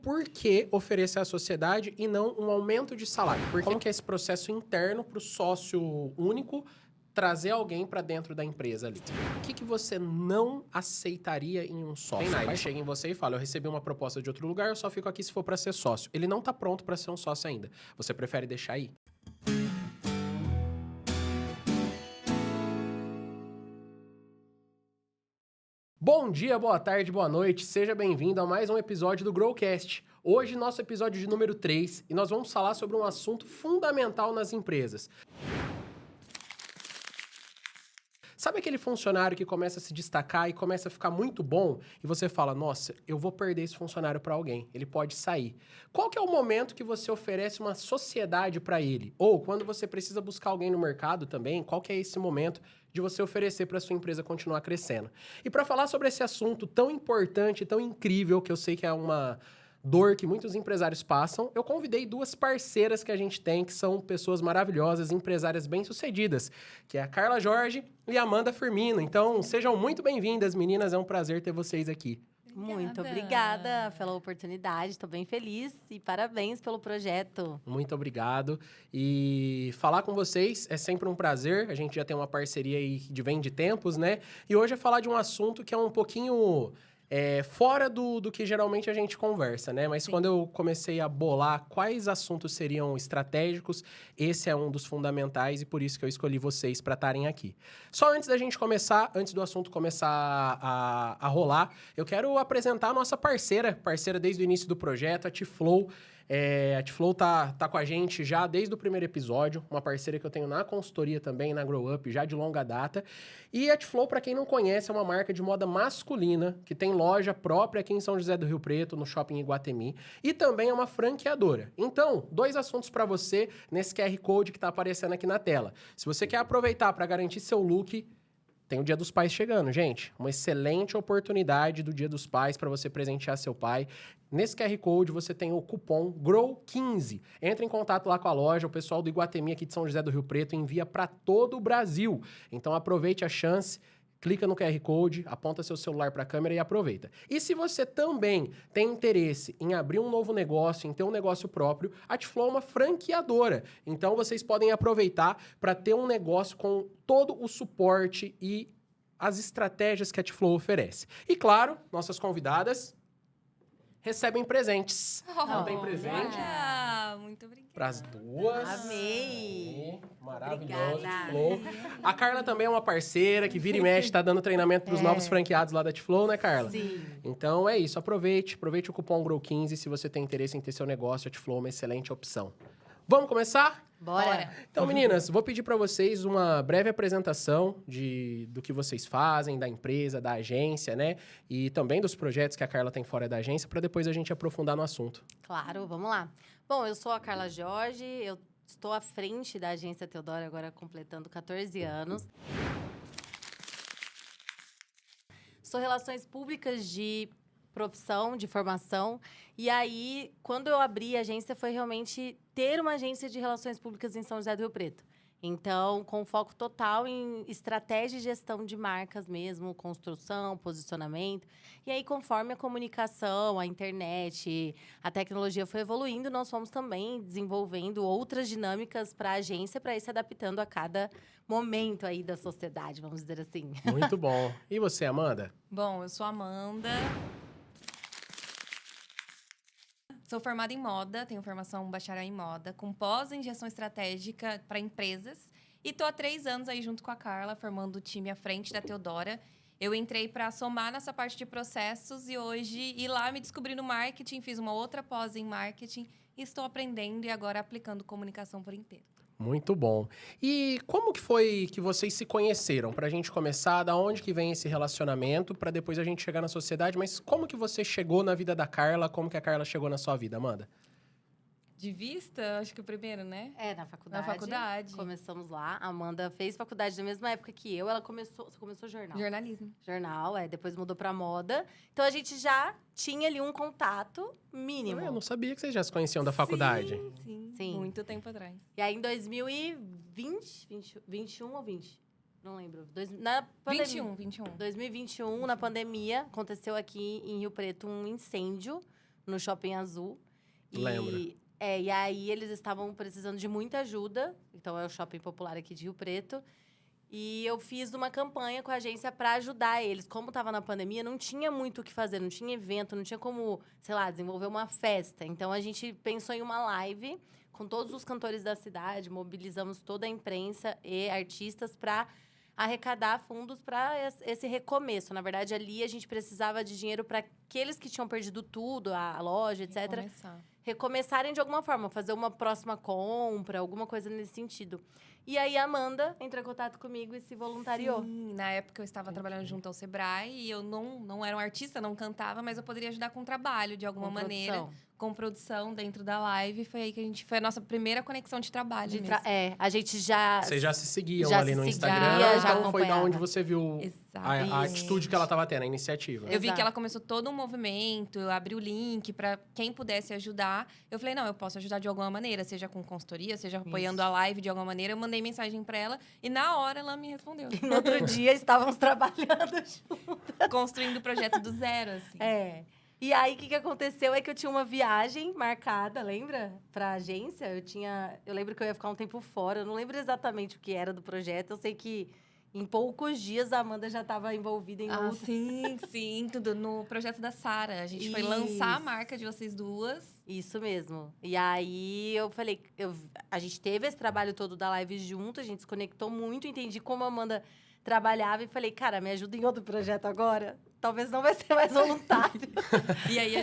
Por que oferecer à sociedade e não um aumento de salário? Como que é esse processo interno para o sócio único trazer alguém para dentro da empresa ali? O que você não aceitaria em um sócio? Ele chega em você e fala, eu recebi uma proposta de outro lugar, eu só fico aqui se for para ser sócio. Ele não está pronto para ser um sócio ainda. Você prefere deixar aí? Bom dia, boa tarde, boa noite, seja bem-vindo a mais um episódio do Growcast. Hoje, nosso episódio de número 3, e nós vamos falar sobre um assunto fundamental nas empresas. Sabe aquele funcionário que começa a se destacar e começa a ficar muito bom e você fala, nossa, eu vou perder esse funcionário para alguém, ele pode sair. Qual que é o momento que você oferece uma sociedade para ele? Ou quando você precisa buscar alguém no mercado também, qual que é esse momento de você oferecer para sua empresa continuar crescendo? E para falar sobre esse assunto tão importante, tão incrível, que eu sei que é uma dor que muitos empresários passam, eu convidei duas parceiras que a gente tem, que são pessoas maravilhosas, empresárias bem-sucedidas, que é a Carla Jorge e a Amanda Firmino. Então, sejam muito bem-vindas, meninas, é um prazer ter vocês aqui. Muito obrigada pela oportunidade, estou bem feliz e parabéns pelo projeto. Muito obrigado. E falar com vocês é sempre um prazer, a gente já tem uma parceria aí de vem de tempos, né? E hoje é falar de um assunto que é um pouquinho... fora do que geralmente a gente conversa, né? Mas quando eu comecei a bolar quais assuntos seriam estratégicos, esse é um dos fundamentais e por isso que eu escolhi vocês para estarem aqui. Só antes da gente começar, antes do assunto começar a rolar, eu quero apresentar a nossa parceira desde o início do projeto, a T-Flow. A T-Flow tá com a gente já desde o primeiro episódio, uma parceira que eu tenho na consultoria também, na Grow Up, já de longa data. E a T-Flow, para quem não conhece, é uma marca de moda masculina, que tem loja própria aqui em São José do Rio Preto, no Shopping Iguatemi, e também é uma franqueadora. Então, dois assuntos para você nesse QR Code que tá aparecendo aqui na tela. Se você quer aproveitar para garantir seu look... Tem o Dia dos Pais chegando, gente. Uma excelente oportunidade do Dia dos Pais para você presentear seu pai. Nesse QR Code você tem o cupom GROW15. Entre em contato lá com a loja, o pessoal do Iguatemi aqui de São José do Rio Preto envia para todo o Brasil. Então aproveite a chance, clica no QR Code, aponta seu celular para a câmera e aproveita. E se você também tem interesse em abrir um novo negócio, em ter um negócio próprio, a T-Flow é uma franqueadora. Então vocês podem aproveitar para ter um negócio com todo o suporte e as estratégias que a T-Flow oferece. E claro, nossas convidadas recebem presentes. Não tem presente? Muito obrigada. Para as duas. Amei! Maravilhoso. Obrigada. T-Flow. A Carla também é uma parceira que vira e mexe, está dando treinamento para os novos franqueados lá da T-Flow, né, Carla? Sim. Então é isso, aproveite o cupom GROW15 se você tem interesse em ter seu negócio, a T-Flow é uma excelente opção. Vamos começar? Bora! Então, meninas, vou pedir para vocês uma breve apresentação do que vocês fazem, da empresa, da agência, né? E também dos projetos que a Carla tem fora da agência, para depois a gente aprofundar no assunto. Claro, vamos lá. Bom, eu sou a Carla Jorge, eu estou à frente da Agência Teodoro, agora completando 14 anos. Sou Relações Públicas de profissão, de formação. E aí, quando eu abri a agência, foi realmente ter uma agência de relações públicas em São José do Rio Preto. Então, com foco total em estratégia e gestão de marcas mesmo, construção, posicionamento. E aí, conforme a comunicação, a internet, a tecnologia foi evoluindo, nós fomos também desenvolvendo outras dinâmicas para a agência, para ir se adaptando a cada momento aí da sociedade, vamos dizer assim. Muito bom. E você, Amanda? Bom, eu sou a Amanda. Sou formada em moda, tenho formação bacharel em moda, com pós em gestão estratégica para empresas. E estou há 3 anos aí junto com a Carla, formando o time à frente da Teodora. Eu entrei para somar nessa parte de processos e hoje ir lá me descobri no marketing, fiz uma outra pós em marketing e estou aprendendo e agora aplicando comunicação por inteiro. Muito bom. E como que foi que vocês se conheceram? Pra gente começar, da onde que vem esse relacionamento, pra depois a gente chegar na sociedade, mas como que você chegou na vida da Carla, como que a Carla chegou na sua vida, Amanda? De vista, acho que o primeiro, né? Na faculdade. Na faculdade. Começamos lá. A Amanda fez faculdade na mesma época que eu. Você começou jornal. Jornalismo. Jornal, depois mudou pra moda. Então, a gente já tinha ali um contato mínimo. Eu não sabia que vocês já se conheciam da faculdade. Sim. Muito tempo atrás. E aí, em 2021 ou 20? Não lembro. Na pandemia, 21. 2021, na pandemia, aconteceu aqui em Rio Preto um incêndio no Shopping Azul. Lembro. E aí eles estavam precisando de muita ajuda. Então, é o shopping popular aqui de Rio Preto. E eu fiz uma campanha com a agência para ajudar eles. Como estava na pandemia, não tinha muito o que fazer, não tinha evento, não tinha como, sei lá, desenvolver uma festa. Então, a gente pensou em uma live com todos os cantores da cidade, mobilizamos toda a imprensa e artistas para arrecadar fundos para esse recomeço. Na verdade, ali a gente precisava de dinheiro para aqueles que tinham perdido tudo, a loja, etc., recomeçarem de alguma forma, fazer uma próxima compra, alguma coisa nesse sentido. E aí, a Amanda entrou em contato comigo e se voluntariou. Sim, na época eu estava trabalhando junto ao Sebrae e eu não era um artista, não cantava, mas eu poderia ajudar com trabalho, de alguma maneira. Com produção dentro da live. Foi aí que foi a nossa primeira conexão de trabalho mesmo. A gente já... Vocês já se seguiam já ali se no seguia, Instagram, já então foi da onde você viu a Exatamente. atitude que ela estava tendo, a iniciativa. Eu vi Exato. que ela começou todo um movimento, eu abri o link para quem pudesse ajudar. Eu falei, não, eu posso ajudar de alguma maneira, seja com consultoria, seja apoiando a live de alguma maneira. Eu mandei mensagem para ela e na hora ela me respondeu. No outro dia, estávamos trabalhando juntas. Construindo o projeto do zero, assim. E aí, o que aconteceu é que eu tinha uma viagem marcada, lembra? Pra agência. Eu lembro que eu ia ficar um tempo fora. Eu não lembro exatamente o que era do projeto. Eu sei que em poucos dias a Amanda já estava envolvida em outro. Sim, tudo no projeto da Sara. A gente foi lançar a marca de vocês duas. Isso mesmo. E aí eu falei, a gente teve esse trabalho todo da live junto, a gente se conectou muito, entendi como a Amanda trabalhava e falei, cara, me ajuda em outro projeto agora. Talvez não vai ser mais voluntário. E aí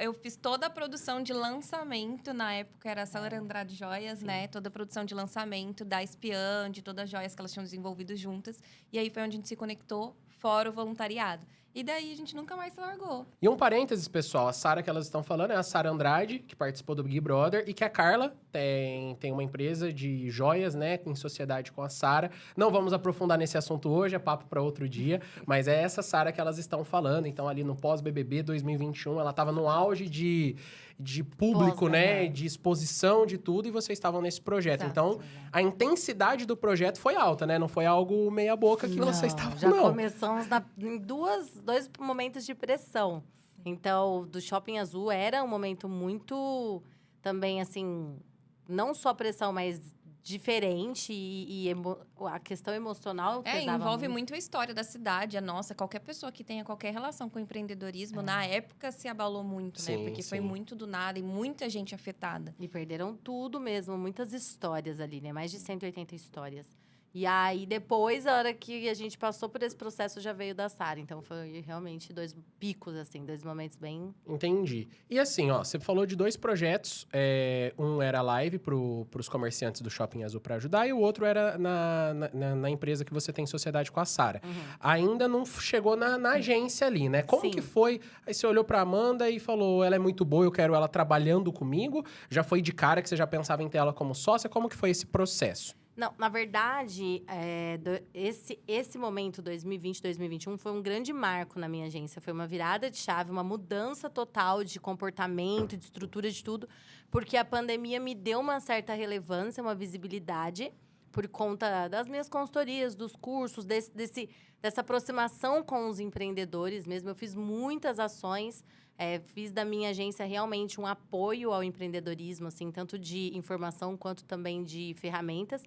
eu fiz toda a produção de lançamento, na época era a Sara Andrade Joias, né? Toda a produção de lançamento da Espiã, de todas as joias que elas tinham desenvolvido juntas. E aí foi onde a gente se conectou, fora o voluntariado. E daí a gente nunca mais se largou. E um parênteses, pessoal, a Sara que elas estão falando é a Sara Andrade, que participou do Big Brother, e que a Carla tem uma empresa de joias, né, em sociedade com a Sara. Não vamos aprofundar nesse assunto hoje, é papo para outro dia, mas é essa Sara que elas estão falando. Então, ali no pós-BBB 2021, ela estava no auge de público, né, de exposição de tudo, e vocês estavam nesse projeto. Exato, então, a intensidade do projeto foi alta, né? Não foi algo meia boca que vocês estavam, já começamos em dois momentos de pressão. Então, do Shopping Azul era um momento muito, também, assim, não só pressão, mas diferente a questão emocional pesava envolve muito a história da cidade, a nossa. Qualquer pessoa que tenha qualquer relação com o empreendedorismo, na época se abalou muito, né? Porque foi muito do nada e muita gente afetada. E perderam tudo mesmo, muitas histórias ali, né? Mais de 180 histórias. E aí, depois, a hora que a gente passou por esse processo, já veio da Sara. Então, foi realmente dois picos, assim, dois momentos bem... Entendi. E assim, ó, você falou de dois projetos. Um era a live pros comerciantes do Shopping Azul para ajudar, e o outro era na empresa que você tem sociedade com a Sara. Ainda não chegou na agência ali, né? Como que foi? Aí você olhou pra Amanda e falou, ela é muito boa, eu quero ela trabalhando comigo. Já foi de cara que você já pensava em ter ela como sócia? Como que foi esse processo? Não, na verdade, esse momento, 2020, 2021, foi um grande marco na minha agência. Foi uma virada de chave, uma mudança total de comportamento, de estrutura, de tudo. Porque a pandemia me deu uma certa relevância, uma visibilidade, por conta das minhas consultorias, dos cursos, dessa aproximação com os empreendedores mesmo. Eu fiz muitas ações, fiz da minha agência realmente um apoio ao empreendedorismo, assim, tanto de informação quanto também de ferramentas.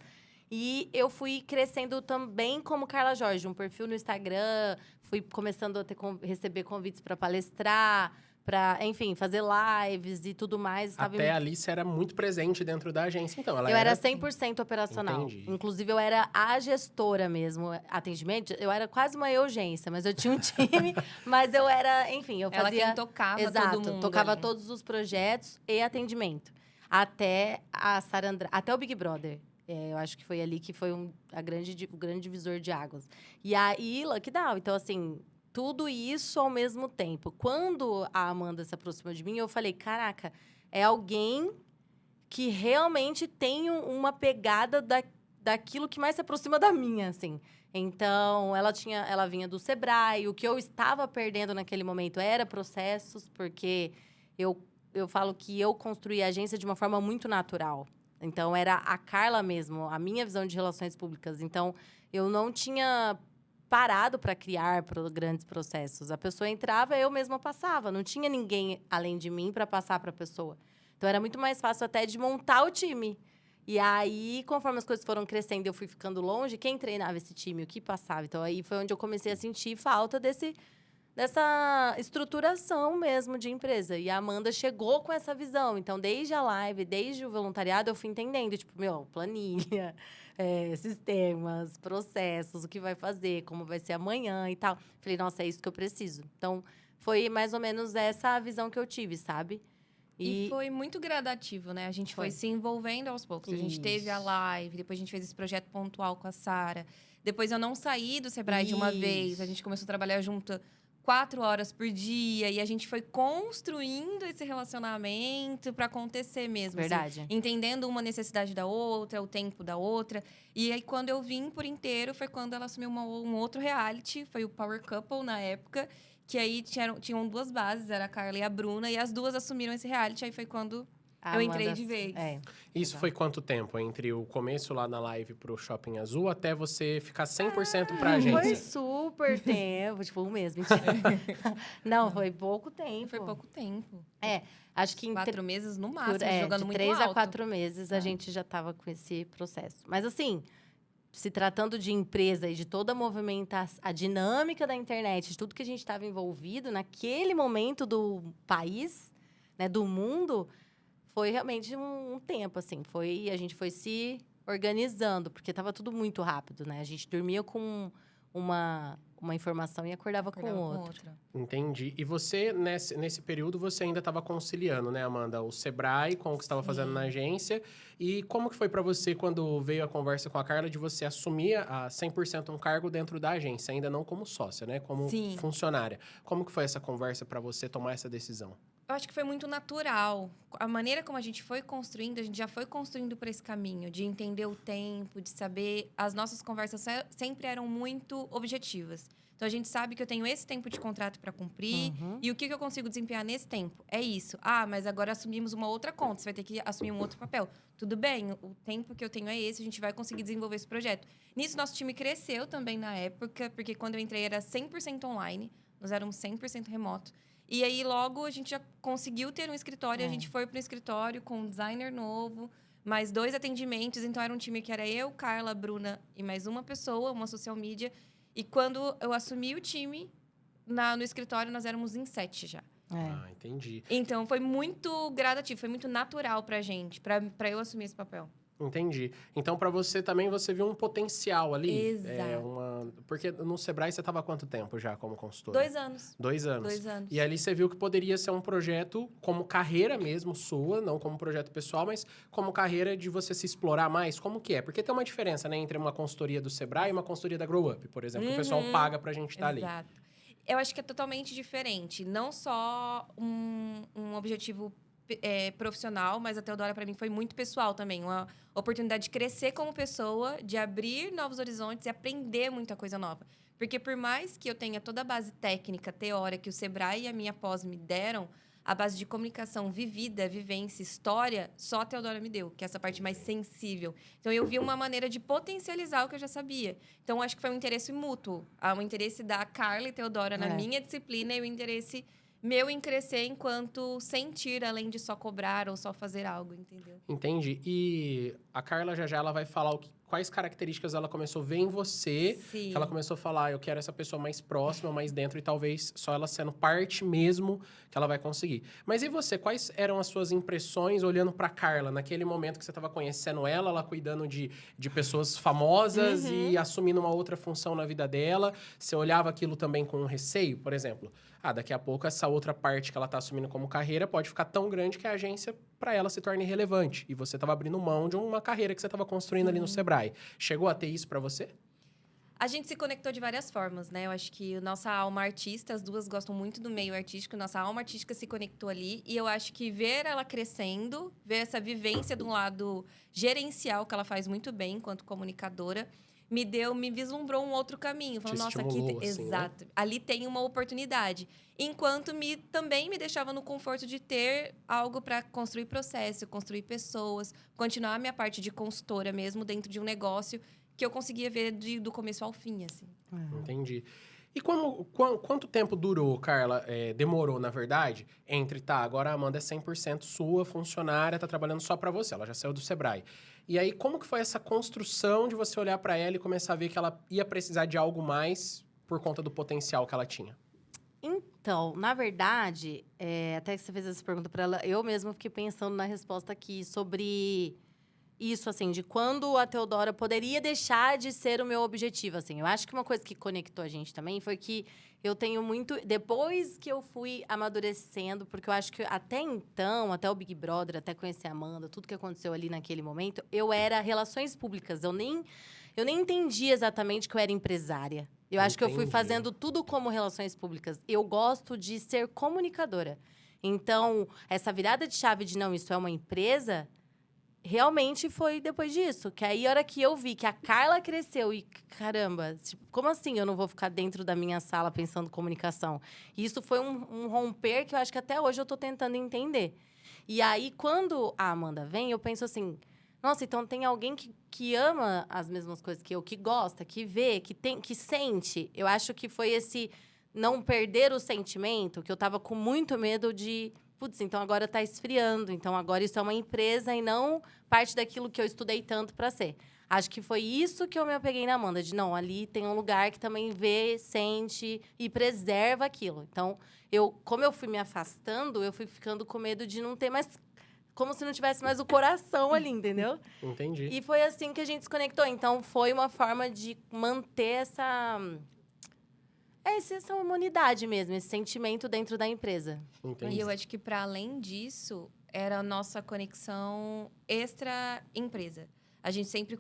E eu fui crescendo também como Carla Jorge, um perfil no Instagram, fui começando a receber convites para palestrar, para, enfim, fazer lives e tudo mais. Até ali você era muito presente dentro da agência, então. Eu era 100% operacional. Entendi. Inclusive, eu era a gestora mesmo. Atendimento, eu era quase uma urgência, mas eu tinha um time. Mas eu era, enfim, eu fazia... Ela quem tocava todo mundo. Tocava ali. todos os projetos e atendimento. Até a Sara Andrade, até o Big Brother. Eu acho que foi ali que foi o grande divisor de águas. E aí, lockdown. Então, assim... Tudo isso ao mesmo tempo. Quando a Amanda se aproximou de mim, eu falei, caraca, é alguém que realmente tem uma pegada daquilo que mais se aproxima da minha, assim. Então, ela vinha do Sebrae. O que eu estava perdendo naquele momento era processos, porque eu falo que eu construí a agência de uma forma muito natural. Então, era a Carla mesmo, a minha visão de relações públicas. Então, eu não tinha preparado para criar grandes processos. A pessoa entrava, eu mesma passava. Não tinha ninguém além de mim para passar para a pessoa. Então, era muito mais fácil até de montar o time. E aí, conforme as coisas foram crescendo e eu fui ficando longe, quem treinava esse time, o que passava? Então, aí foi onde eu comecei a sentir falta dessa estruturação mesmo de empresa. E a Amanda chegou com essa visão. Então, desde a live, desde o voluntariado, eu fui entendendo. Tipo, planilha, sistemas, processos, o que vai fazer, como vai ser amanhã e tal. Falei, nossa, é isso que eu preciso. Então, foi mais ou menos essa a visão que eu tive, sabe? E foi muito gradativo, né? A gente foi se envolvendo aos poucos. A gente teve a live, depois a gente fez esse projeto pontual com a Sara. Depois eu não saí do Sebrae de uma vez. A gente começou a trabalhar junto 4 horas por dia. E a gente foi construindo esse relacionamento para acontecer mesmo. Verdade. Assim, entendendo uma necessidade da outra, o tempo da outra. E aí, quando eu vim por inteiro, foi quando ela assumiu um outro reality. Foi o Power Couple, na época. Que aí tinham 2 bases, era a Carla e a Bruna. E as 2 assumiram esse reality. Aí foi quando eu entrei de vez. Isso foi quanto tempo? Entre o começo lá na live pro Shopping Azul até você ficar 100% pra agência? Foi super tempo. Tipo, um mês, mentira. Não, foi pouco tempo. Foi pouco tempo. Acho que em 4 meses no máximo, jogando de muito 3 alto. a 4 meses a gente já tava com esse processo. Mas assim, se tratando de empresa e de toda a movimentação, a dinâmica da internet, de tudo que a gente estava envolvido naquele momento do país, né, do mundo, foi realmente um tempo, assim. A gente foi se organizando, porque estava tudo muito rápido, né? A gente dormia com uma informação e acordava com outra. Entendi. E você, nesse período, você ainda estava conciliando, né, Amanda? O Sebrae com o que você estava fazendo na agência. E como que foi para você quando veio a conversa com a Carla de você assumir a 100% um cargo dentro da agência, ainda não como sócia, né? Como funcionária. Como que foi essa conversa para você tomar essa decisão? Eu acho que foi muito natural. A maneira como a gente foi construindo, a gente já foi construindo por esse caminho. De entender o tempo, de saber... As nossas conversas sempre eram muito objetivas. Então, a gente sabe que eu tenho esse tempo de contrato para cumprir. E o que eu consigo desempenhar nesse tempo? É isso. Ah, mas agora assumimos uma outra conta. Você vai ter que assumir um outro papel. Tudo bem, o tempo que eu tenho é esse. A gente vai conseguir desenvolver esse projeto. Nisso, nosso time cresceu também na época. Porque quando eu entrei, era 100% online. Nós éramos 100% remoto. E aí, logo, a gente já conseguiu ter um escritório. A gente foi para o escritório com um designer novo, mais 2 atendimentos. Então, era um time que era eu, Carla, Bruna e mais uma pessoa, uma social media. E quando eu assumi o time, no escritório, nós éramos em 7 já. Ah, entendi. Então, foi muito gradativo, foi muito natural pra gente, pra eu assumir esse papel. Entendi. Então, para você também, você viu um potencial ali? Exato. Porque no Sebrae você estava há quanto tempo já como consultora? 2 anos. 2 anos. 2 anos. E ali você viu que poderia ser um projeto como carreira mesmo sua, não como projeto pessoal, mas como carreira de você se explorar mais. Como que é? Porque tem uma diferença, né, entre uma consultoria do Sebrae e uma consultoria da Grow Up, por exemplo, que o pessoal paga pra gente estar ali. Exato. Eu acho que é totalmente diferente. Não só um objetivo profissional, mas a Teodora, para mim, foi muito pessoal também. Uma oportunidade de crescer como pessoa, de abrir novos horizontes e aprender muita coisa nova. Porque por mais que eu tenha toda a base técnica, teórica, que o Sebrae e a minha pós me deram, a base de comunicação vivida, vivência, história, só a Teodora me deu, que é essa parte mais sensível. Então, eu vi uma maneira de potencializar o que eu já sabia. Então, acho que foi um interesse mútuo. O interesse da Carla e Teodora na minha disciplina e o interesse meu em crescer enquanto sentir, além de só cobrar ou só fazer algo, entendeu? Entendi. E a Carla já ela vai falar quais características ela começou a ver em você. Sim. Que ela começou a falar, eu quero essa pessoa mais próxima, mais dentro, e talvez só ela sendo parte mesmo que ela vai conseguir. Mas e você? Quais eram as suas impressões olhando pra Carla, naquele momento que você estava conhecendo ela cuidando de pessoas famosas e assumindo uma outra função na vida dela? Você olhava aquilo também com receio, por exemplo? Daqui a pouco essa outra parte que ela está assumindo como carreira pode ficar tão grande que a agência, para ela, se torne irrelevante. E você estava abrindo mão de uma carreira que você estava construindo ali no Sebrae. Chegou a ter isso para você? A gente se conectou de várias formas, né? Eu acho que nossa alma artista, as duas gostam muito do meio artístico, nossa alma artística se conectou ali. E eu acho que ver ela crescendo, ver essa vivência do lado gerencial, que ela faz muito bem enquanto comunicadora, me vislumbrou um outro caminho. Falando, nossa, aqui... Assim, exato. Né? Ali tem uma oportunidade. Enquanto também me deixava no conforto de ter algo para construir processo, construir pessoas, continuar a minha parte de consultora mesmo dentro de um negócio que eu conseguia ver do começo ao fim, assim. Entendi. E quanto tempo durou, Carla? Demorou, na verdade, entre, agora a Amanda é 100% sua, funcionária, tá trabalhando só para você, ela já saiu do Sebrae. E aí, como que foi essa construção de você olhar para ela e começar a ver que ela ia precisar de algo mais por conta do potencial que ela tinha? Então, na verdade, até que você fez essa pergunta para ela, eu mesma fiquei pensando na resposta aqui sobre isso, assim, de quando a Teodora poderia deixar de ser o meu objetivo, assim. Eu acho que uma coisa que conectou a gente também foi que eu tenho muito... Depois que eu fui amadurecendo, porque eu acho que até então, até o Big Brother, até conhecer a Amanda, tudo que aconteceu ali naquele momento, eu era relações públicas. Eu nem entendi exatamente que eu era empresária. Eu acho que eu fui fazendo tudo como relações públicas. Eu gosto de ser comunicadora. Então, essa virada de chave de não, isso é uma empresa... Realmente foi depois disso. Que aí, a hora que eu vi que a Carla cresceu e, caramba, tipo, como assim eu não vou ficar dentro da minha sala pensando comunicação? E isso foi um romper que eu acho que até hoje eu tô tentando entender. E aí, quando a Amanda vem, eu penso assim... Nossa, então tem alguém que ama as mesmas coisas que eu, que gosta, que vê, que sente. Eu acho que foi esse não perder o sentimento, que eu tava com muito medo de... Putz, então agora está esfriando. Então agora isso é uma empresa e não parte daquilo que eu estudei tanto para ser. Acho que foi isso que eu me apeguei na Amanda. De não, ali tem um lugar que também vê, sente e preserva aquilo. Então, como eu fui me afastando, eu fui ficando com medo de não ter mais... Como se não tivesse mais o coração ali, entendeu? Entendi. E foi assim que a gente se conectou. Então, foi uma forma de manter essa humanidade mesmo, esse sentimento dentro da empresa. Entendi. E eu acho que, para além disso, era a nossa conexão extra-empresa. A gente sempre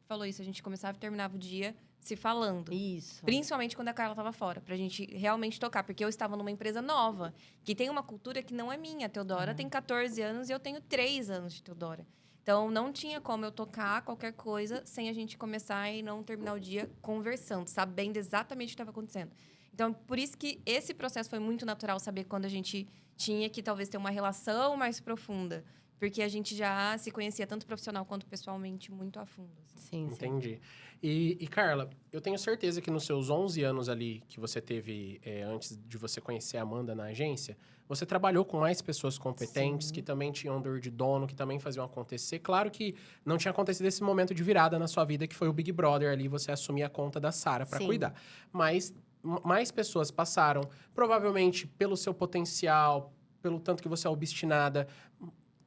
falou isso, a gente começava e terminava o dia se falando. Isso. Principalmente quando a Carla estava fora, pra gente realmente tocar. Porque eu estava numa empresa nova, que tem uma cultura que não é minha. A Teodora tem 14 anos e eu tenho 3 anos de Teodora. Então, não tinha como eu tocar qualquer coisa sem a gente começar e não terminar o dia conversando, sabendo exatamente o que estava acontecendo. Então, por isso que esse processo foi muito natural, saber quando a gente tinha que talvez ter uma relação mais profunda. Porque a gente já se conhecia tanto profissional quanto pessoalmente muito a fundo. Sim, sim. Entendi. E, Carla, eu tenho certeza que nos seus 11 anos ali que você teve antes de você conhecer a Amanda na agência, você trabalhou com mais pessoas competentes, que também tinham dor de dono, que também faziam acontecer. Claro que não tinha acontecido esse momento de virada na sua vida, que foi o Big Brother ali, você assumir a conta da Sara para cuidar. Mas mais pessoas passaram, provavelmente pelo seu potencial, pelo tanto que você é obstinada.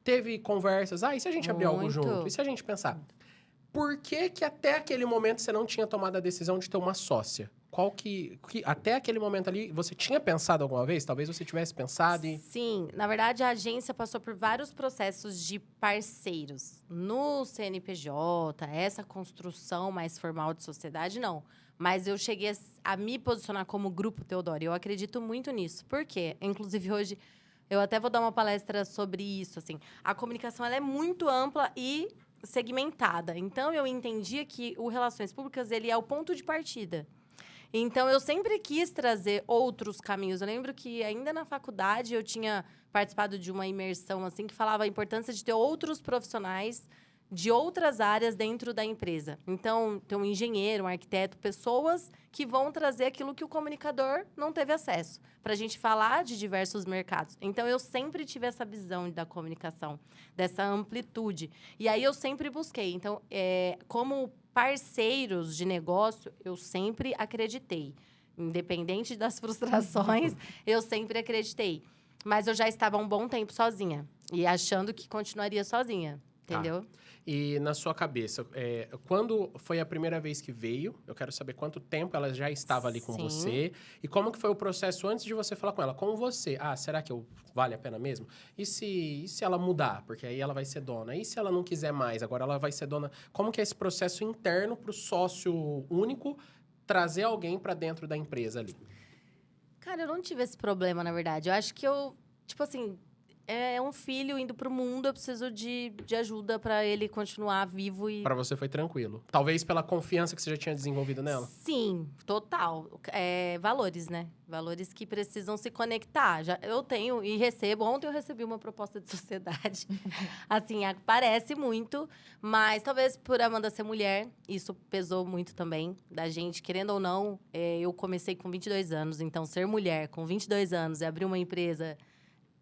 Teve conversas, e se a gente abrir algo junto? E se a gente pensar... Por que até aquele momento você não tinha tomado a decisão de ter uma sócia? Qual que até aquele momento ali, você tinha pensado alguma vez? Talvez você tivesse pensado e... Sim, na verdade, a agência passou por vários processos de parceiros. No CNPJ, essa construção mais formal de sociedade, não. Mas eu cheguei a me posicionar como Grupo Teodora. Eu acredito muito nisso. Por quê? Inclusive, hoje, eu até vou dar uma palestra sobre isso. Assim, a comunicação ela é muito ampla e segmentada. Então, eu entendia que o Relações Públicas ele é o ponto de partida. Então, eu sempre quis trazer outros caminhos. Eu lembro que, ainda na faculdade, eu tinha participado de uma imersão assim que falava a importância de ter outros profissionais de outras áreas dentro da empresa. Então, ter um engenheiro, um arquiteto, pessoas que vão trazer aquilo que o comunicador não teve acesso, para a gente falar de diversos mercados. Então, eu sempre tive essa visão da comunicação, dessa amplitude. E aí, eu sempre busquei. Então, como parceiros de negócio, eu sempre acreditei. Independente das frustrações, eu sempre acreditei. Mas eu já estava há um bom tempo sozinha. E achando que continuaria sozinha. Entendeu? E na sua cabeça, quando foi a primeira vez que veio? Eu quero saber quanto tempo ela já estava ali com você. E como que foi o processo antes de você falar com ela? Com você. Será que vale a pena mesmo? E se ela mudar? Porque aí ela vai ser dona. E se ela não quiser mais? Agora ela vai ser dona. Como que é esse processo interno para o sócio único trazer alguém para dentro da empresa ali? Cara, eu não tive esse problema, na verdade. Eu acho que tipo assim... é um filho indo pro mundo, eu preciso de ajuda pra ele continuar vivo e... Pra você foi tranquilo. Talvez pela confiança que você já tinha desenvolvido nela. Sim, total. Valores, né? Valores que precisam se conectar. Eu tenho e recebo. Ontem eu recebi uma proposta de sociedade. Assim, parece muito, mas talvez por Amanda ser mulher, isso pesou muito também. Da gente, querendo ou não, eu comecei com 22 anos. Então, ser mulher com 22 anos e abrir uma empresa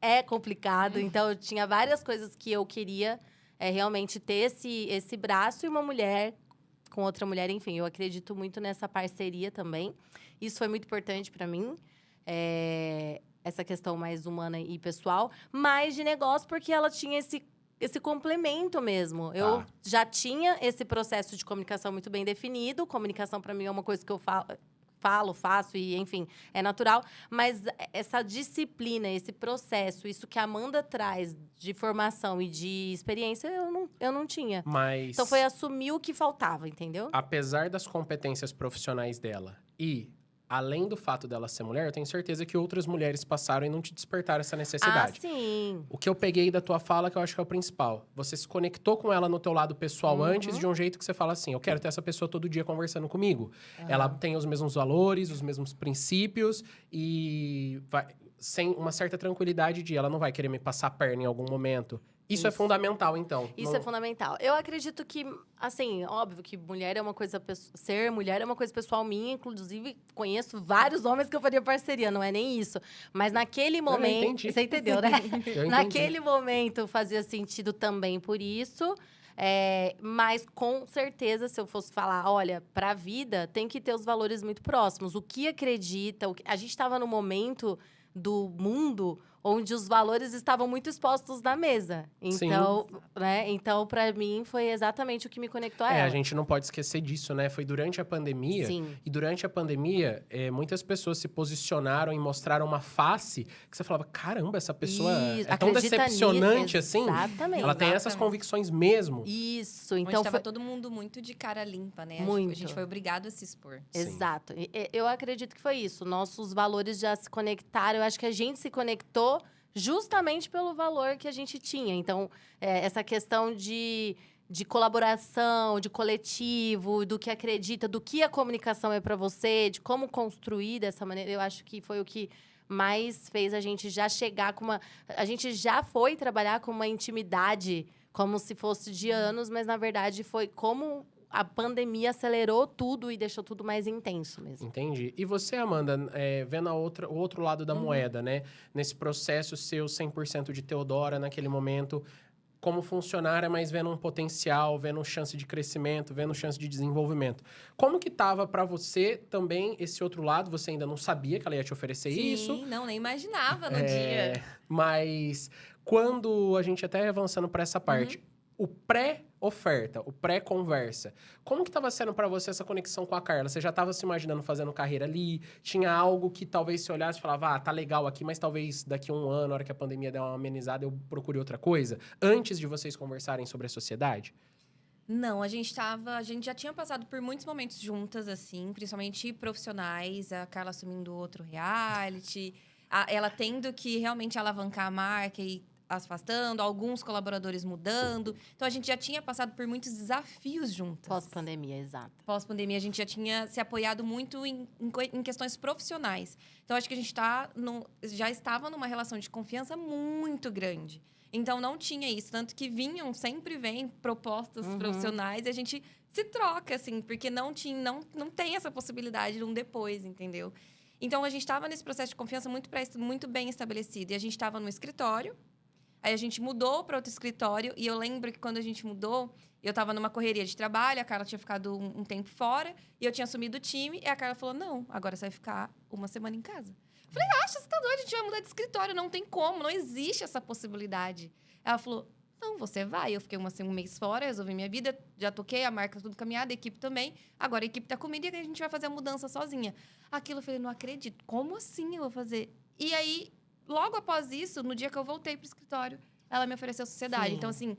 é complicado. Então, eu tinha várias coisas que eu queria realmente ter esse braço e uma mulher com outra mulher, enfim, eu acredito muito nessa parceria também. Isso foi muito importante para mim, essa questão mais humana e pessoal, mas de negócio, porque ela tinha esse complemento mesmo. Eu já tinha esse processo de comunicação muito bem definido. Comunicação, para mim, é uma coisa que eu faço e, enfim, é natural. Mas essa disciplina, esse processo, isso que a Amanda traz de formação e de experiência, eu não tinha. Mas... Então, foi assumir o que faltava, entendeu? Apesar das competências profissionais dela e além do fato dela ser mulher, eu tenho certeza que outras mulheres passaram e não te despertaram essa necessidade. Ah, sim. O que eu peguei da tua fala, que eu acho que é o principal. Você se conectou com ela no teu lado pessoal antes, de um jeito que você fala assim, eu quero ter essa pessoa todo dia conversando comigo. Ela tem os mesmos valores, os mesmos princípios e sem uma certa tranquilidade de ela não vai querer me passar a perna em algum momento. Isso é fundamental, então. Isso é fundamental. Eu acredito que, assim, óbvio que mulher é uma coisa... Ser mulher é uma coisa pessoal minha. Inclusive, conheço vários homens que eu faria parceria. Não é nem isso. Mas naquele momento... entendi. Você entendeu, né? Eu entendi. Naquele momento, fazia sentido também por isso. Mas, com certeza, se eu fosse falar... Olha, pra vida, tem que ter os valores muito próximos. O que acredita... A gente estava no momento do mundo... onde os valores estavam muito expostos na mesa. Então, né? Então, para mim, foi exatamente o que me conectou a ela. A gente não pode esquecer disso, né? Foi durante a pandemia. Sim. E durante a pandemia, muitas pessoas se posicionaram e mostraram uma face que você falava, caramba, essa pessoa é tão decepcionante assim. Exatamente. Ela tem essas convicções mesmo. Isso. Então, então estava todo mundo muito de cara limpa, né? Muito. A gente foi obrigado a se expor. Exato. Eu acredito que foi isso. Nossos valores já se conectaram. Eu acho que a gente se conectou justamente pelo valor que a gente tinha. Então, essa questão de colaboração, de coletivo, do que acredita, do que a comunicação é para você, de como construir dessa maneira, eu acho que foi o que mais fez a gente já chegar com uma... A gente já foi trabalhar com uma intimidade como se fosse de anos, mas, na verdade, foi como... A pandemia acelerou tudo e deixou tudo mais intenso mesmo. Entendi. E você, Amanda, vendo o outro lado da moeda, né? Nesse processo seu 100% de Teodora naquele momento, como funcionária, mas vendo um potencial, vendo chance de crescimento, vendo chance de desenvolvimento. Como que tava para você também esse outro lado? Você ainda não sabia que ela ia te oferecer isso? Sim, não, nem imaginava no dia. Mas quando a gente até avançando para essa parte... O pré-oferta, o pré-conversa. Como que estava sendo para você essa conexão com a Carla? Você já estava se imaginando fazendo carreira ali? Tinha algo que talvez você olhasse e falava, tá legal aqui, mas talvez daqui a um ano, na hora que a pandemia der uma amenizada, eu procure outra coisa? Antes de vocês conversarem sobre a sociedade? Não, a gente já tinha passado por muitos momentos juntas, assim, principalmente profissionais, a Carla assumindo outro reality, ela tendo que realmente alavancar a marca e afastando, alguns colaboradores mudando. Então, a gente já tinha passado por muitos desafios juntas. Pós-pandemia, exato. Pós-pandemia, a gente já tinha se apoiado muito em questões profissionais. Então, acho que a gente já estava numa relação de confiança muito grande. Então, não tinha isso. Tanto que sempre vêm propostas profissionais e a gente se troca, assim, porque não tem essa possibilidade de um depois, entendeu? Então, a gente estava nesse processo de confiança muito bem estabelecido. E a gente estava no escritório. Aí a gente mudou para outro escritório e eu lembro que quando a gente mudou, eu estava numa correria de trabalho, a Carla tinha ficado um tempo fora e eu tinha assumido o time e a Carla falou, não, agora você vai ficar uma semana em casa. Eu falei, acha, você tá doido, a gente vai mudar de escritório, não tem como, não existe essa possibilidade. Ela falou, não, você vai. Eu fiquei um mês fora, resolvi minha vida, já toquei, a marca tudo caminhada, a equipe também. Agora a equipe tá comigo e a gente vai fazer a mudança sozinha. Aquilo eu falei, não acredito, como assim eu vou fazer? E aí... Logo após isso, no dia que eu voltei pro escritório, ela me ofereceu sociedade. Sim. Então, assim,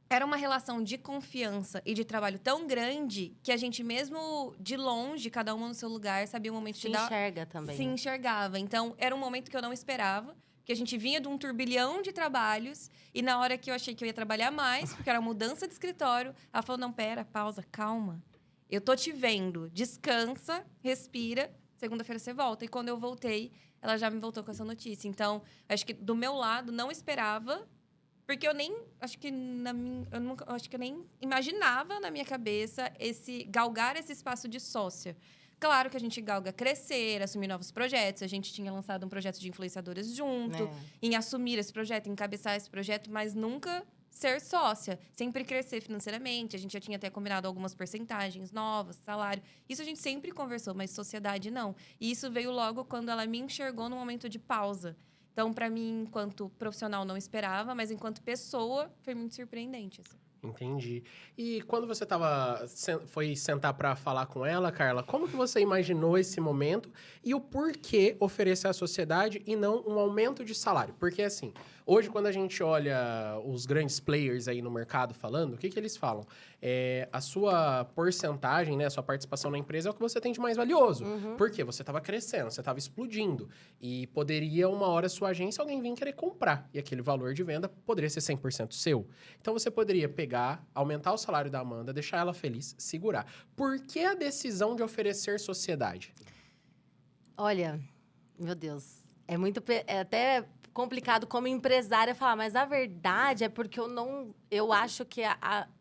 era uma relação de confiança e de trabalho tão grande que a gente, mesmo de longe, cada uma no seu lugar, sabia o momento de dar... Se enxerga também. Se enxergava. Então, era um momento que eu não esperava, porque a gente vinha de um turbilhão de trabalhos, e na hora que eu achei que eu ia trabalhar mais, porque era mudança de escritório, ela falou, não, pera, pausa, calma. Eu tô te vendo, descansa, respira, segunda-feira você volta. E quando eu voltei, ela já me voltou com essa notícia. Então, acho que do meu lado, não esperava, porque eu nem, acho que acho que eu nem imaginava na minha cabeça galgar esse espaço de sócia. Claro que a gente galga crescer, assumir novos projetos. A gente tinha lançado um projeto de influenciadoras junto, em assumir esse projeto, encabeçar esse projeto, mas nunca ser sócia. Sempre crescer financeiramente. A gente já tinha até combinado algumas porcentagens novas, salário. Isso a gente sempre conversou, mas sociedade não. E isso veio logo quando ela me enxergou no momento de pausa. Então, para mim, enquanto profissional, não esperava, mas enquanto pessoa, foi muito surpreendente, assim. Entendi. E quando você foi sentar para falar com ela, Carla, como que você imaginou esse momento e o porquê oferecer à sociedade e não um aumento de salário? Porque, assim, hoje, quando a gente olha os grandes players aí no mercado falando, o que eles falam? A sua porcentagem, né, a sua participação na empresa é o que você tem de mais valioso. Por quê? Você estava crescendo, você estava explodindo. E poderia, uma hora, sua agência, alguém vir querer comprar. E aquele valor de venda poderia ser 100% seu. Então, você poderia pegar, aumentar o salário da Amanda, deixar ela feliz, segurar. Por que a decisão de oferecer sociedade? Olha, meu Deus, é até complicado como empresária falar, mas a verdade é porque eu acho que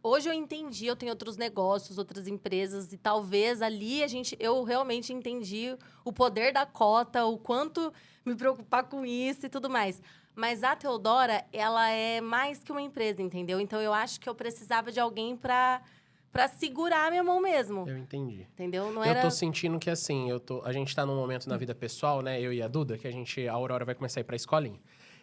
hoje eu entendi, eu tenho outros negócios, outras empresas, e talvez ali eu realmente entendi o poder da cota, o quanto me preocupar com isso e tudo mais. Mas a Teodora, ela é mais que uma empresa, entendeu? Então, eu acho que eu precisava de alguém para segurar a minha mão mesmo. Eu entendi. Entendeu? Eu tô sentindo que, assim, a gente tá num momento na vida pessoal, né? Eu e a Duda, que a Aurora vai começar a ir pra escolinha.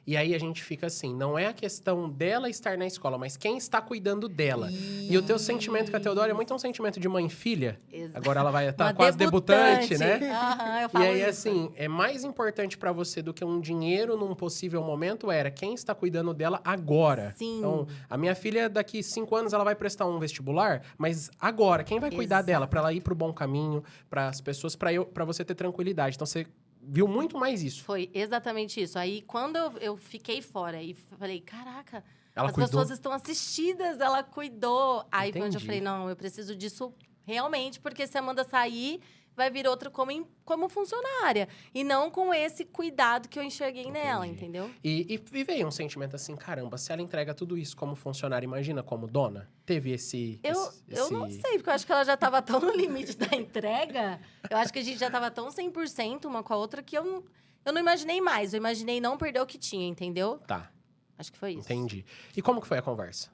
E aí, a gente fica assim, não é a questão dela estar na escola, mas quem está cuidando dela. E o teu sentimento com a Teodora é muito um sentimento de mãe e filha. Exato. Agora ela vai estar quase debutante, né? Aham, eu E falo aí, isso. assim, é mais importante pra você do que um dinheiro num possível momento era quem está cuidando dela agora. Sim. Então, a minha filha, daqui 5 anos, ela vai prestar um vestibular, mas agora, quem vai cuidar dela? Pra ela ir pro bom caminho, pras pessoas, pra você ter tranquilidade. Então, você viu muito mais isso. Foi exatamente isso. Aí, quando eu fiquei fora e falei, caraca, Ela as cuidou. pessoas estão assistidas, ela cuidou. Aí, Entendi. onde eu falei, não, eu preciso disso realmente, porque se a Amanda sair, vai vir outra como funcionária. E não com esse cuidado que eu enxerguei nela, entendeu? E veio um sentimento assim, caramba, se ela entrega tudo isso como funcionária, imagina como dona? Teve Eu não sei, porque eu acho que ela já estava tão no limite da entrega. Eu acho que a gente já estava tão 100% uma com a outra que eu não imaginei mais. Eu imaginei não perder o que tinha, entendeu? Tá, Acho que foi isso. entendi. E como que foi a conversa?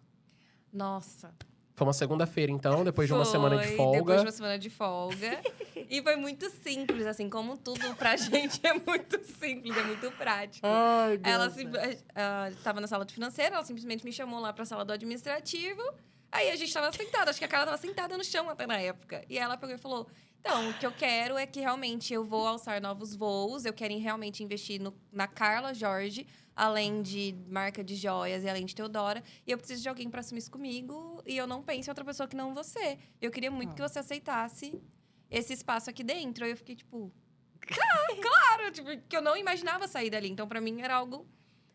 Nossa. Foi uma segunda-feira, então, depois de uma semana de folga. Depois de uma semana de folga. E foi muito simples, assim, como tudo pra gente é muito simples, é muito prático. Ai, Ela estava na sala de financeira, ela simplesmente me chamou lá pra sala do administrativo. Aí a gente tava sentada, acho que a Carla tava sentada no chão até na época. E ela pegou e falou: então, o que eu quero é que realmente eu vou alçar novos voos, eu quero realmente investir na Carla Jorge, além de marca de joias e além de Teodora. E eu preciso de alguém pra assumir isso comigo. E eu não penso em outra pessoa que não você. Eu queria muito que você aceitasse esse espaço aqui dentro. Aí eu fiquei tipo, claro! Tipo, que eu não imaginava sair dali. Então, pra mim, era algo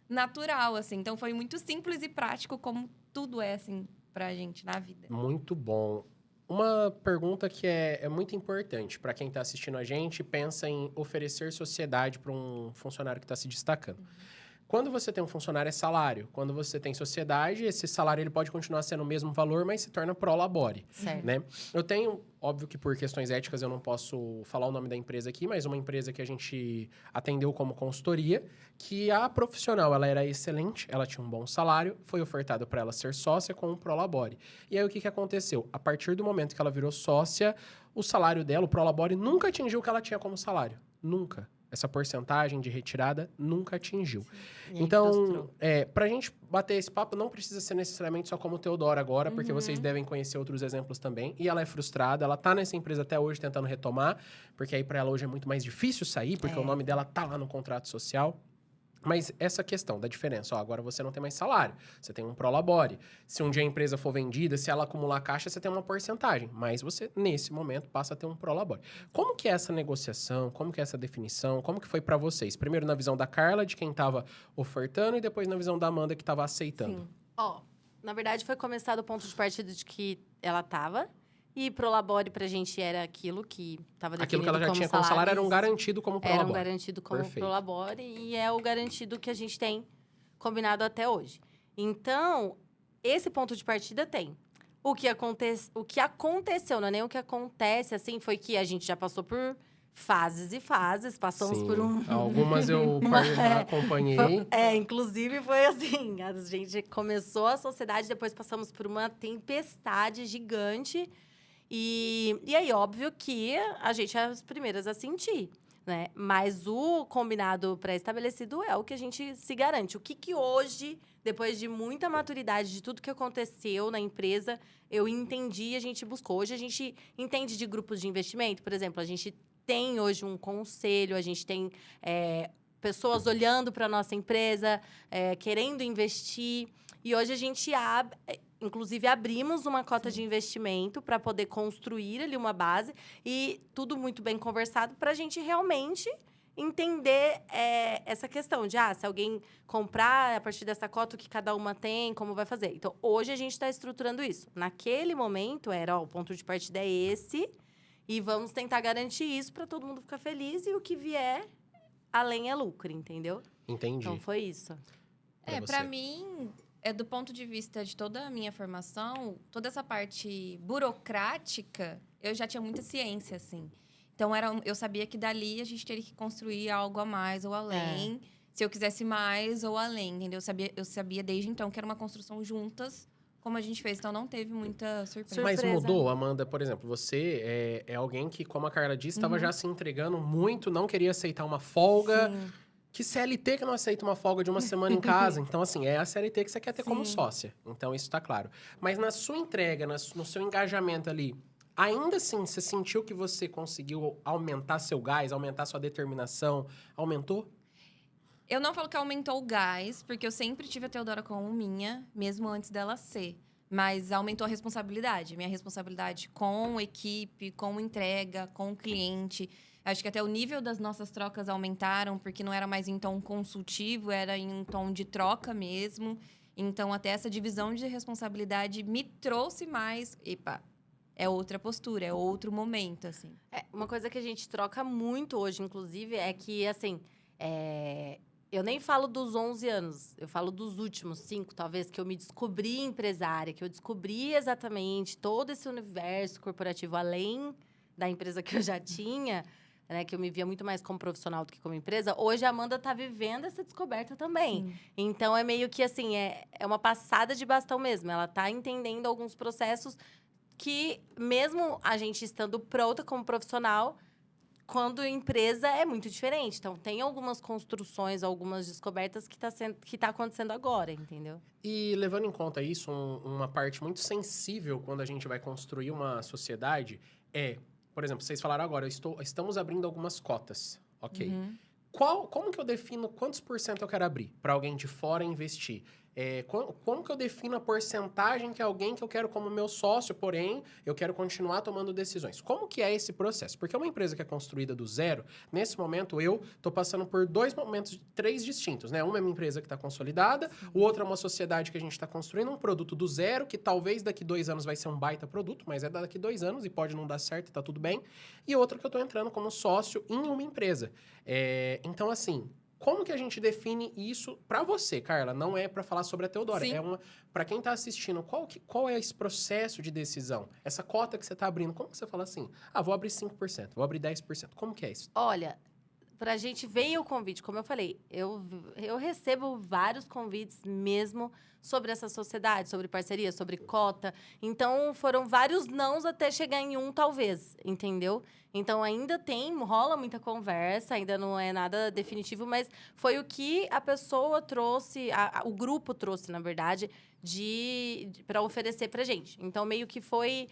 natural, assim. Então, foi muito simples e prático, como tudo é, assim, pra gente na vida. Muito bom. Uma pergunta que é muito importante para quem está assistindo a gente e pensa em oferecer sociedade para um funcionário que está se destacando. Quando você tem um funcionário, é salário. Quando você tem sociedade, esse salário ele pode continuar sendo o mesmo valor, mas se torna pro labore. Certo. Né? Eu tenho, óbvio que por questões éticas eu não posso falar o nome da empresa aqui, mas uma empresa que a gente atendeu como consultoria, que a profissional ela era excelente, ela tinha um bom salário, foi ofertado para ela ser sócia com o Prolabore. E aí o que aconteceu? A partir do momento que ela virou sócia, o salário dela, o Prolabore, nunca atingiu o que ela tinha como salário. Nunca. Essa porcentagem de retirada nunca atingiu. Então, pra gente bater esse papo, não precisa ser necessariamente só como Teodora agora, porque vocês devem conhecer outros exemplos também. E ela é frustrada, ela tá nessa empresa até hoje tentando retomar, porque aí pra ela hoje é muito mais difícil sair, porque o nome dela tá lá no contrato social. Mas essa questão da diferença, ó, agora você não tem mais salário, você tem um prolabore. Se um dia a empresa for vendida, se ela acumular caixa, você tem uma porcentagem. Mas você, nesse momento, passa a ter um prolabore. Como que é essa negociação? Como que é essa definição? Como que foi para vocês? Primeiro na visão da Carla, de quem estava ofertando, e depois na visão da Amanda, que estava aceitando. Sim. Ó, na verdade, foi começado o ponto de partida de que ela tava. E prolabore pra gente era aquilo que estava definido Aquilo que ela já como tinha como salário era um isso. garantido como prolabore. Era um garantido como Perfeito. prolabore e é o garantido que a gente tem combinado até hoje. Então, esse ponto de partida tem. O que aconteceu, não é nem o que acontece, assim, foi que a gente já passou por fases e fases, passamos Sim. por um... Algumas eu acompanhei. Inclusive foi assim, a gente começou a sociedade, depois passamos por uma tempestade gigante. E aí, óbvio que a gente é as primeiras a sentir, né? Mas o combinado pré-estabelecido é o que a gente se garante. O que hoje, depois de muita maturidade de tudo que aconteceu na empresa, eu entendi e a gente buscou. Hoje a gente entende de grupos de investimento, por exemplo, a gente tem hoje um conselho, a gente tem pessoas olhando para a nossa empresa, querendo investir. E hoje a gente inclusive, abrimos uma cota de investimento para poder construir ali uma base e tudo muito bem conversado para a gente realmente entender essa questão de, se alguém comprar a partir dessa cota, o que cada uma tem, como vai fazer. Então, hoje a gente está estruturando isso. Naquele momento, o ponto de partida é esse e vamos tentar garantir isso para todo mundo ficar feliz e o que vier, além é lucro, entendeu? Entendi. Então, foi isso. Pra mim... do ponto de vista de toda a minha formação, toda essa parte burocrática, eu já tinha muita ciência, assim. Então, eu sabia que dali a gente teria que construir algo a mais ou além. Se eu quisesse mais ou além, entendeu? Eu sabia desde então que era uma construção juntas, como a gente fez. Então, não teve muita surpresa. Mas mudou, Amanda, por exemplo, você é alguém que, como a Carla disse, estava já se entregando muito, não queria aceitar uma folga. Sim. Que CLT que não aceita uma folga de uma semana em casa? Então, assim, é a CLT que você quer ter como sócia. Então, isso tá claro. Mas na sua entrega, no seu engajamento ali, ainda assim, você sentiu que você conseguiu aumentar seu gás, aumentar sua determinação? Aumentou? Eu não falo que aumentou o gás, porque eu sempre tive a Teodora como minha, mesmo antes dela ser. Mas aumentou a responsabilidade. Minha responsabilidade com equipe, com entrega, com cliente. Acho que até o nível das nossas trocas aumentaram, porque não era mais em tom consultivo, era em um tom de troca mesmo. Então, até essa divisão de responsabilidade me trouxe mais... é outra postura, é outro momento, assim. Uma coisa que a gente troca muito hoje, inclusive, é que, assim... Eu nem falo dos 11 anos, eu falo dos últimos 5, talvez, que eu me descobri empresária, que eu descobri exatamente todo esse universo corporativo, além da empresa que eu já tinha... Né, que eu me via muito mais como profissional do que como empresa, hoje a Amanda está vivendo essa descoberta também. Sim. Então, é meio que, assim, é uma passada de bastão mesmo. Ela está entendendo alguns processos que, mesmo a gente estando pronta como profissional, quando empresa é muito diferente. Então, tem algumas construções, algumas descobertas que tá acontecendo agora, entendeu? E, levando em conta isso, uma parte muito sensível quando a gente vai construir uma sociedade por exemplo, vocês falaram agora, estamos abrindo algumas cotas, ok. Uhum. Como que eu defino quantos por cento eu quero abrir para alguém de fora investir? Como que eu defino a porcentagem que é alguém que eu quero como meu sócio, porém, eu quero continuar tomando decisões? Como que é esse processo? Porque uma empresa que é construída do zero, nesse momento, eu estou passando por 3 distintos, né? Uma é uma empresa que está consolidada, o outro é uma sociedade que a gente está construindo um produto do zero, que talvez daqui 2 anos vai ser um baita produto, mas é daqui 2 anos e pode não dar certo e tá tudo bem. E outra que eu estou entrando como sócio em uma empresa. Então, assim... Como que a gente define isso para você, Carla? Não é para falar sobre a Teodora. Sim. Para quem está assistindo, qual é esse processo de decisão? Essa cota que você está abrindo, como que você fala assim? Vou abrir 5%, vou abrir 10%. Como que é isso? Olha, pra gente veio o convite, como eu falei, eu recebo vários convites mesmo sobre essa sociedade, sobre parceria, sobre cota. Então, foram vários nãos até chegar em um, talvez, entendeu? Então, ainda rola muita conversa, ainda não é nada definitivo, mas foi o que a pessoa trouxe, o grupo trouxe, na verdade, para oferecer pra gente. Então, meio que foi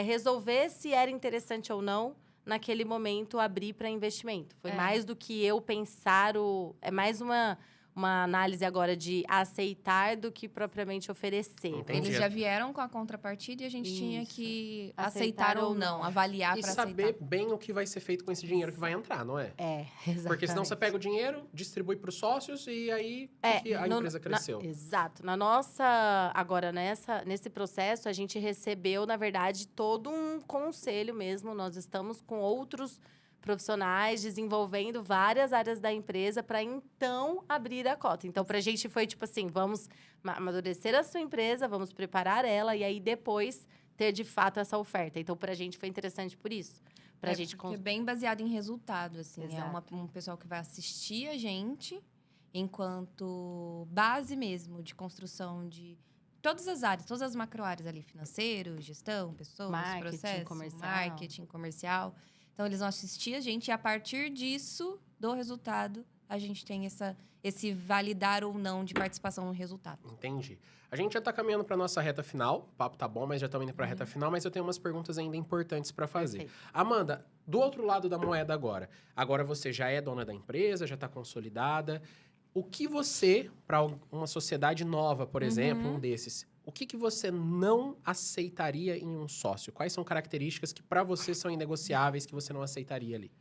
resolver se era interessante ou não, naquele momento, abrir para investimento. Foi mais do que eu pensar, é mais uma uma análise agora de aceitar do que propriamente oferecer. Entendi. Eles já vieram com a contrapartida e a gente tinha Isso. que Aceitar aceitar ou ou não, não. avaliar E para saber aceitar. bem o que vai ser feito com esse dinheiro que vai entrar, não é? Exatamente. Porque senão você pega o dinheiro, distribui para os sócios e aí que a empresa cresceu. Exato. Agora, nesse processo, a gente recebeu, na verdade, todo um conselho mesmo. Nós estamos com outros profissionais desenvolvendo várias áreas da empresa para então abrir a cota. Então, para a gente foi tipo assim, vamos amadurecer a sua empresa, vamos preparar ela e aí depois ter de fato essa oferta. Então, para a gente foi interessante por isso. Pra gente Porque é bem baseado em resultado, assim. Exato. É um pessoal que vai assistir a gente enquanto base mesmo de construção de todas as áreas, todas as macro-áreas ali. Financeiro, gestão, pessoas, Marketing, processo, comercial. marketing, comercial. Então, eles vão assistir a gente e, a partir disso, do resultado, a gente tem esse validar ou não de participação no resultado. Entendi. A gente já tá caminhando para nossa reta final. O papo tá bom, mas já estamos indo para a reta final. Mas eu tenho umas perguntas ainda importantes para fazer. Perfeito. Amanda, do outro lado da moeda agora. Agora você já é dona da empresa, já está consolidada. O que você, para uma sociedade nova, por exemplo, um desses, o que você não aceitaria em um sócio? Quais são características que para você são inegociáveis que você não aceitaria ali?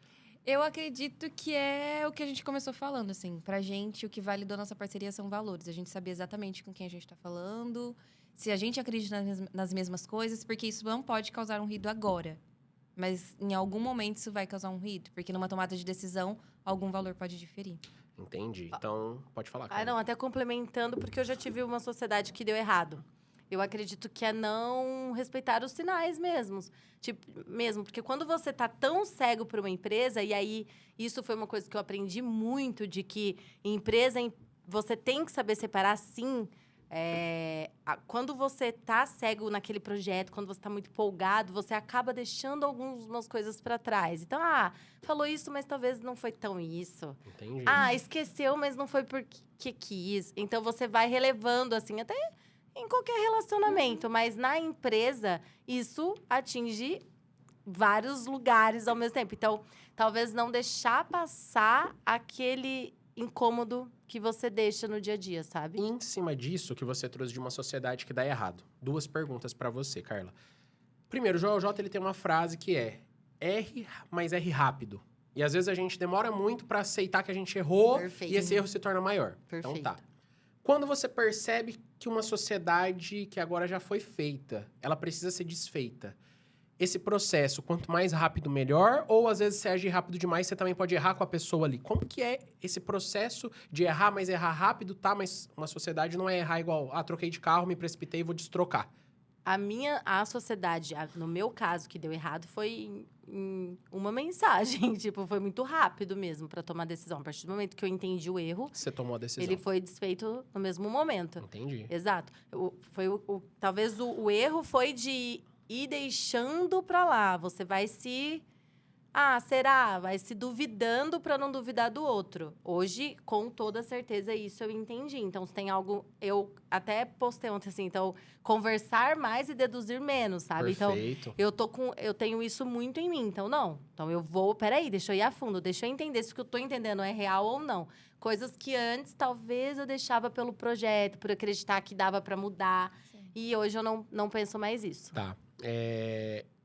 Eu acredito que é o que a gente começou falando, assim. Pra gente, o que validou a nossa parceria são valores. A gente saber exatamente com quem a gente tá falando, se a gente acredita nas mesmas coisas, porque isso não pode causar um ruído agora. Mas em algum momento isso vai causar um ruído, porque numa tomada de decisão, algum valor pode diferir. Entendi. Então, pode falar, Ah, Carla. não, até complementando, porque eu já tive uma sociedade que deu errado. Eu acredito que é não respeitar os sinais mesmos. Mesmo, porque quando você tá tão cego para uma empresa, e aí isso foi uma coisa que eu aprendi muito, de que você tem que saber separar, sim. Quando você tá cego naquele projeto, quando você tá muito empolgado, você acaba deixando algumas coisas para trás. Então, falou isso, mas talvez não foi tão isso. Entendi. Esqueceu, mas não foi porque quis. Então, você vai relevando, assim, até em qualquer relacionamento. Mas na empresa, isso atinge vários lugares ao mesmo tempo. Então, talvez não deixar passar aquele incômodo que você deixa no dia a dia, sabe? Em cima disso que você trouxe de uma sociedade que dá errado. Duas perguntas para você, Carla. Primeiro, o Joel J, ele tem uma frase que é: erre, mas erre rápido. E às vezes a gente demora muito para aceitar que a gente errou. Perfeito. E esse erro se torna maior. Perfeito. Então tá. Quando você percebe que uma sociedade que agora já foi feita, ela precisa ser desfeita, esse processo, quanto mais rápido, melhor? Ou às vezes você agir rápido demais, você também pode errar com a pessoa ali. Como que é esse processo de errar, mas errar rápido, tá? Mas uma sociedade não é errar igual, troquei de carro, me precipitei e vou destrocar. A sociedade, no meu caso, que deu errado, foi em uma mensagem. Tipo, foi muito rápido mesmo para tomar decisão. A partir do momento que eu entendi o erro, Você tomou a decisão. ele foi desfeito no mesmo momento. Entendi. Exato. Talvez o erro foi de ir deixando para lá. Você vai se... será? Vai se duvidando para não duvidar do outro. Hoje, com toda certeza, isso eu entendi. Então, se tem algo... Eu até postei ontem, assim, então, conversar mais e deduzir menos, sabe? Perfeito. Então, eu tenho isso muito em mim. Então, não. Então, eu vou... Peraí, deixa eu ir a fundo. Deixa eu entender se o que eu tô entendendo é real ou não. Coisas que antes, talvez, eu deixava pelo projeto, por acreditar que dava para mudar. Sim. E hoje, eu não penso mais isso. Tá.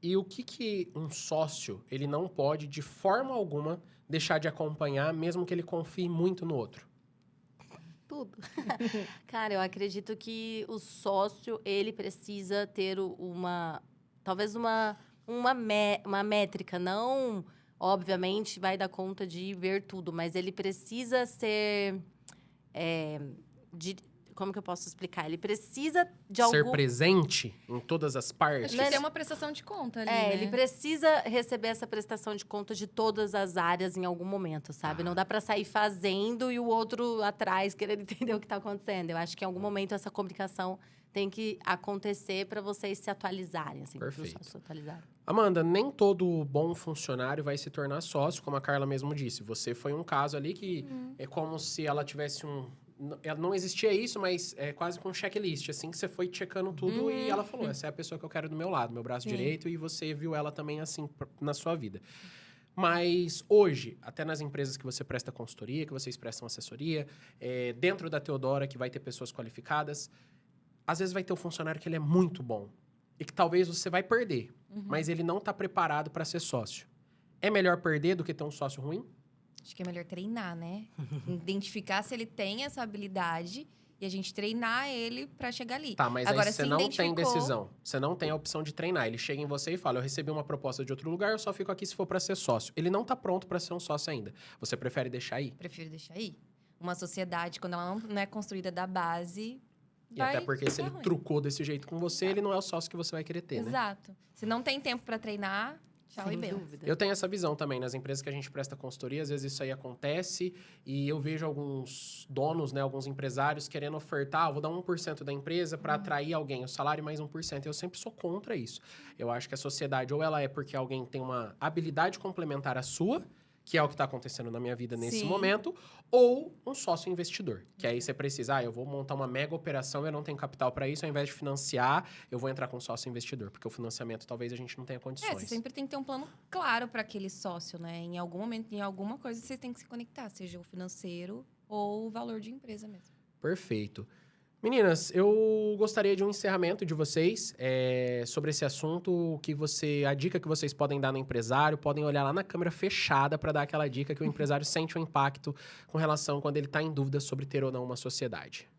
E o que um sócio, ele não pode, de forma alguma, deixar de acompanhar, mesmo que ele confie muito no outro? Tudo. Cara, eu acredito que o sócio, ele precisa ter talvez uma métrica. Não, obviamente, vai dar conta de ver tudo, mas ele precisa ser... Como que eu posso explicar? Ele precisa de Ser presente em todas as partes? Acho que tem uma prestação de conta ali, né? Ele precisa receber essa prestação de conta de todas as áreas em algum momento, sabe? Não dá para sair fazendo e o outro atrás querendo entender o que tá acontecendo. Eu acho que em algum momento essa comunicação tem que acontecer para vocês se atualizarem, assim. Perfeito. Se atualizarem. Amanda, nem todo bom funcionário vai se tornar sócio, como a Carla mesmo disse. Você foi um caso ali que é como se ela tivesse não existia isso, mas é quase com um checklist, assim, que você foi checando tudo e ela falou, essa é a pessoa que eu quero do meu lado, meu braço direito, e você viu ela também assim na sua vida. Mas hoje, até nas empresas que você presta consultoria, que vocês prestam assessoria, dentro da Teodora, que vai ter pessoas qualificadas, às vezes vai ter um funcionário que ele é muito bom e que talvez você vai perder, mas ele não está preparado para ser sócio. É melhor perder do que ter um sócio ruim? Acho que é melhor treinar, né? Identificar se ele tem essa habilidade e a gente treinar ele para chegar ali. Tá, mas agora, aí você se não tem identificou- decisão. Você não tem a opção de treinar. Ele chega em você e fala, eu recebi uma proposta de outro lugar, eu só fico aqui se for para ser sócio. Ele não tá pronto para ser um sócio ainda. Você prefere deixar aí? Prefiro deixar aí. Uma sociedade, quando ela não é construída da base, E vai até porque se dar ele ruim. trucou desse jeito com você, ele não é o sócio que você vai querer ter, né? Exato. Se não tem tempo para treinar, tchau Sem e benção. dúvida. Eu tenho essa visão também. Nas empresas que a gente presta consultoria, às vezes isso aí acontece e eu vejo alguns donos, né, alguns empresários querendo ofertar, vou dar 1% da empresa para atrair alguém, o salário mais 1%. Eu sempre sou contra isso. Eu acho que a sociedade ou ela é porque alguém tem uma habilidade complementar à sua, que é o que está acontecendo na minha vida nesse Sim. momento, ou um sócio investidor. Que aí você precisa, eu vou montar uma mega operação, eu não tenho capital para isso, ao invés de financiar, eu vou entrar com um sócio investidor, porque o financiamento talvez a gente não tenha condições. Você sempre tem que ter um plano claro para aquele sócio, né? Em algum momento, em alguma coisa, vocês têm que se conectar, seja o financeiro ou o valor de empresa mesmo. Perfeito. Meninas, eu gostaria de um encerramento de vocês sobre esse assunto, a dica que vocês podem dar no empresário, podem olhar lá na câmera fechada para dar aquela dica que o empresário sente o impacto com relação quando ele está em dúvida sobre ter ou não uma sociedade.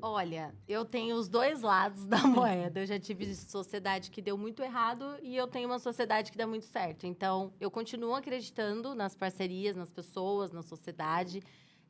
Olha, eu tenho os dois lados da moeda. Eu já tive sociedade que deu muito errado e eu tenho uma sociedade que dá muito certo. Então, eu continuo acreditando nas parcerias, nas pessoas, na sociedade.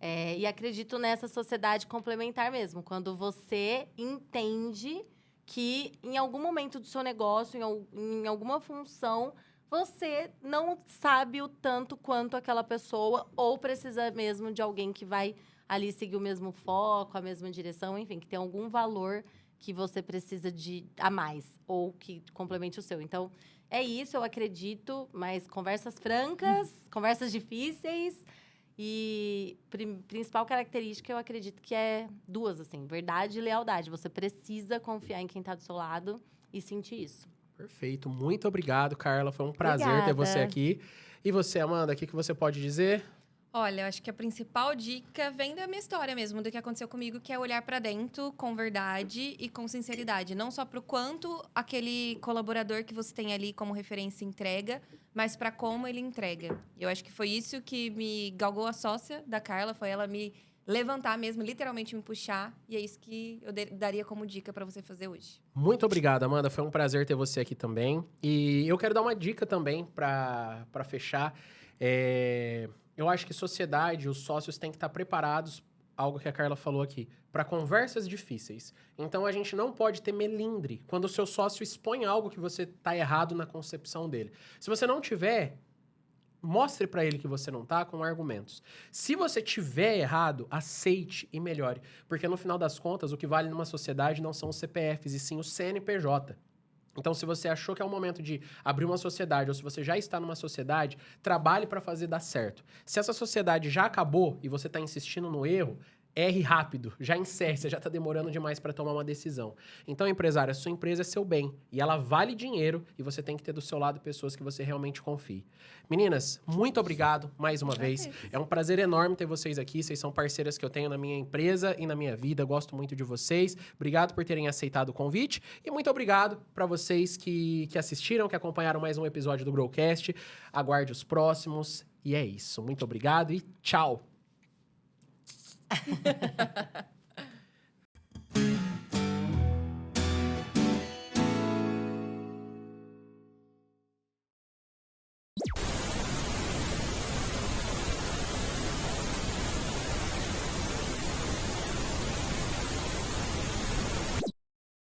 E acredito nessa sociedade complementar mesmo. Quando você entende que em algum momento do seu negócio, em alguma função, você não sabe o tanto quanto aquela pessoa ou precisa mesmo de alguém que vai ali seguir o mesmo foco, a mesma direção, enfim, que tem algum valor que você precisa de a mais ou que complemente o seu. Então, é isso, eu acredito, mas conversas francas, conversas difíceis e principal característica eu acredito que é duas, assim, verdade e lealdade. Você precisa confiar em quem está do seu lado e sentir isso. Perfeito. Muito obrigado, Carla. Foi um prazer ter Obrigada. você aqui. E você, Amanda, o que você pode dizer? Olha, eu acho que a principal dica vem da minha história mesmo, do que aconteceu comigo, que é olhar para dentro com verdade e com sinceridade. Não só para o quanto aquele colaborador que você tem ali como referência entrega, mas para como ele entrega. Eu acho que foi isso que me galgou a sócia da Carla, foi ela me levantar mesmo, literalmente me puxar. E é isso que eu daria como dica para você fazer hoje. Muito obrigado, Amanda. Foi um prazer ter você aqui também. E eu quero dar uma dica também para fechar. Eu acho que sociedade, os sócios têm que estar preparados, algo que a Carla falou aqui, para conversas difíceis. Então, a gente não pode ter melindre quando o seu sócio expõe algo que você está errado na concepção dele. Se você não tiver, mostre para ele que você não tá com argumentos. Se você tiver errado, aceite e melhore. Porque, no final das contas, o que vale numa sociedade não são os CPFs, e sim o CNPJ. Então, se você achou que é o momento de abrir uma sociedade, ou se você já está numa sociedade, trabalhe para fazer dar certo. Se essa sociedade já acabou e você está insistindo no erro, erre rápido, já encerre, você já está demorando demais para tomar uma decisão. Então, empresário, a sua empresa é seu bem e ela vale dinheiro e você tem que ter do seu lado pessoas que você realmente confie. Meninas, muito obrigado mais uma vez. É um prazer enorme ter vocês aqui. Vocês são parceiras que eu tenho na minha empresa e na minha vida. Gosto muito de vocês. Obrigado por terem aceitado o convite e muito obrigado para vocês que assistiram, que acompanharam mais um episódio do Growcast. Aguarde os próximos. E é isso. Muito obrigado e tchau!